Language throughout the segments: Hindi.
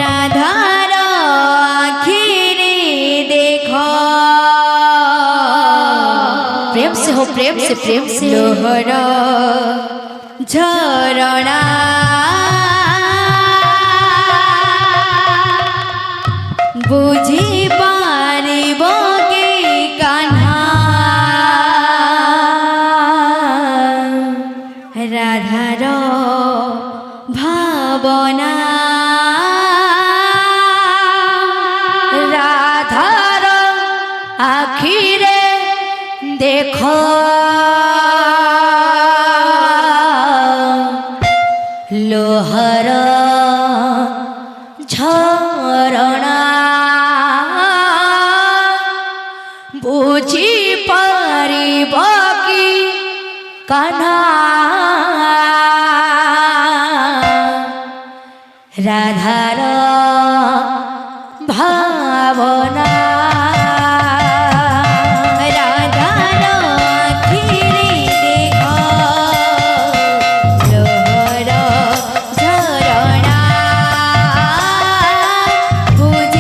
राधार आखिरी देखो प्रेम से हो प्रेम से लोहर झरणा बुझी पारिब के कान्हा राधार भावना राधार आखिरे देखो लोहर झरणा बुझी पारिब कि कान्हा राधार भावना राधार आखिरी देखो लोहर झरणा बुझी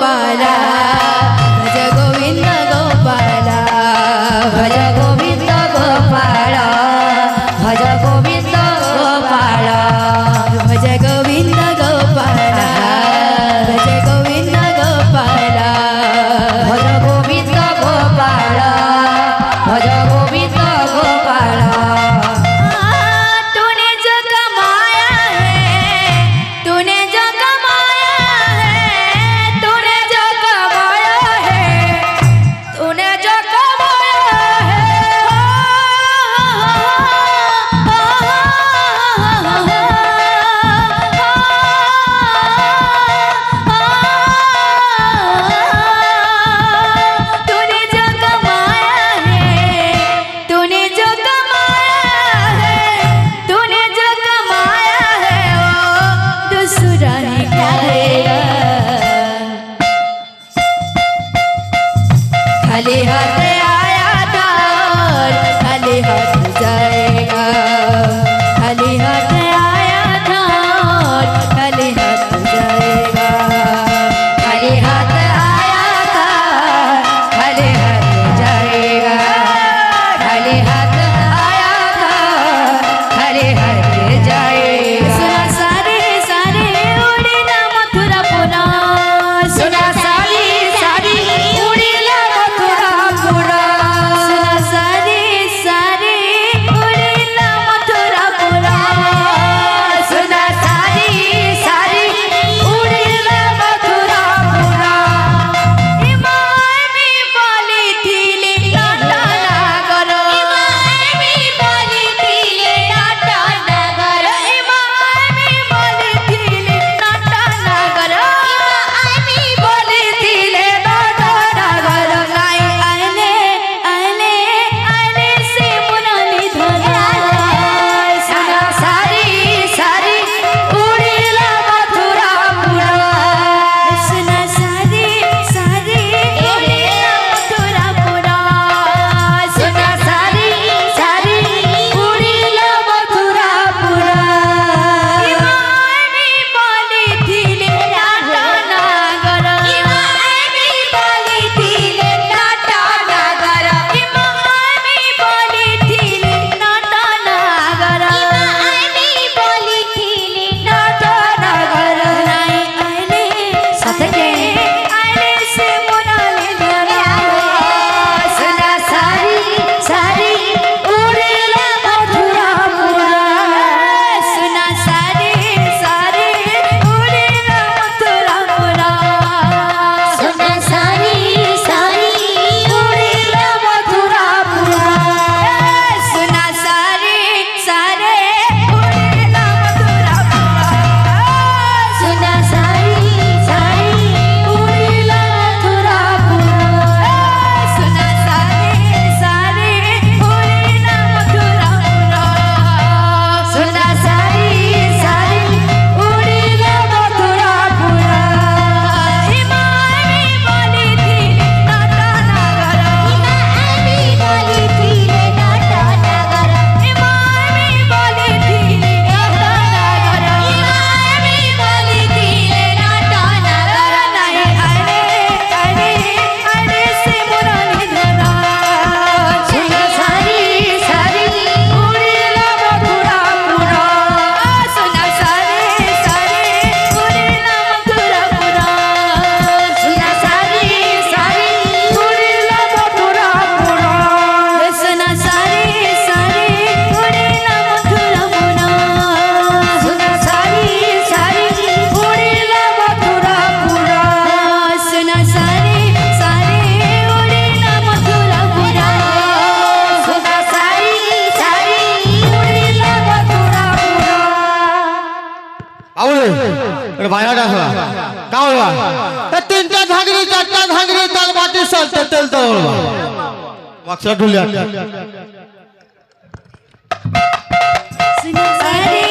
गोपाला भज गोविंद गोपाला भज गोविंद गोपाळ भज गोविंद गोपाळ भज गोविंद गोपाला भज गोविंद गोपाला भज गोविंद गोपाळ भज गोविंद गोपाळ तूने जो कमाया है तूने जो कमाया है तूने जो कमाया है तूने जो कमाया तूने जो कमाया है तूने जो कमाया है तूने जो कमाया है वो दूसरा ही खाएगा खाली हाथ आया था और खाली हाथ जाएगा खाली हाथ आया था और खाली हाथ जाएगा खाली हाथ आया था खाली हाथ जाएगा खाली हाथ आया था खाली हाथ जाएगा सुना सारे सारे उड़ीला मथुरा पुरा सुना सारी सारी उडीला मथुरा पुरा सुना सारे सारे उड़ीला मथुरा पुरा सुना सारी सारी उडीला मथुरा पुरा इमामी बोली थी टाटा नागर इमामी बोली थी टाटा नागर इमामी बोली थी टाटा नागर इमामी बोली थी टाटा नागर लाई आले आले आले से मुरली धरा सुना सारी सारी उडीला मथुरा पुरा सुना सारी सारी उड़ीला मथुरा पुरा सुना सारी सारी उडीला मथुरा पुरा इमामी बोली थी टाटा नागर इमामी बोली थी टाटा नागर इमामी बोली थी टाटा नागर इमामी बोली थी टाटा नागर लाई आले सतके आले से मुरली धरा सुना सारी सारी उडीला मथुरा पुरा सुना सारे सारे उड़ीला मथुरा पुरा सुना सारी सारी उडीला मथुरा पुरा सुना सारे सारे उड़ीला मथुरा पुरा सुना सारी सारी उडीला मथुरा पुरा सुना सारे सारे उड़ीला मथुरा पुरा सुना सारी सारी उडीला मथुरा पुरा इमामी बोली थी टाटा नागर इमामी बोली थी टाटा नागर इमामी बोली थी टाटा नागर इमामी बोली थी टाटा नागर नहीं आले आले आले से मुरली धरा सुना सारी सारी उडीला मथुरा पुरा सुना सारे सारे उड़ीला मथुरा पुरा सुना सारी सारी उडीला मथुरा पुरा सुना सारे सारे उड़ीला मथुरा पुरा सुना सारी सारी उडीला मथुरा पुरा सुना सारे सारे उड़ीला मथुरा पुरा सुना सारी सारी उडीला मथुरा पुरा आवळे अरे बाहेर टाकला का वळवा तर तीनटा धागरी चारटा धागरी ताल बाटी सलते तेल तर वळवा मागच्या ढुल्या सुना सारे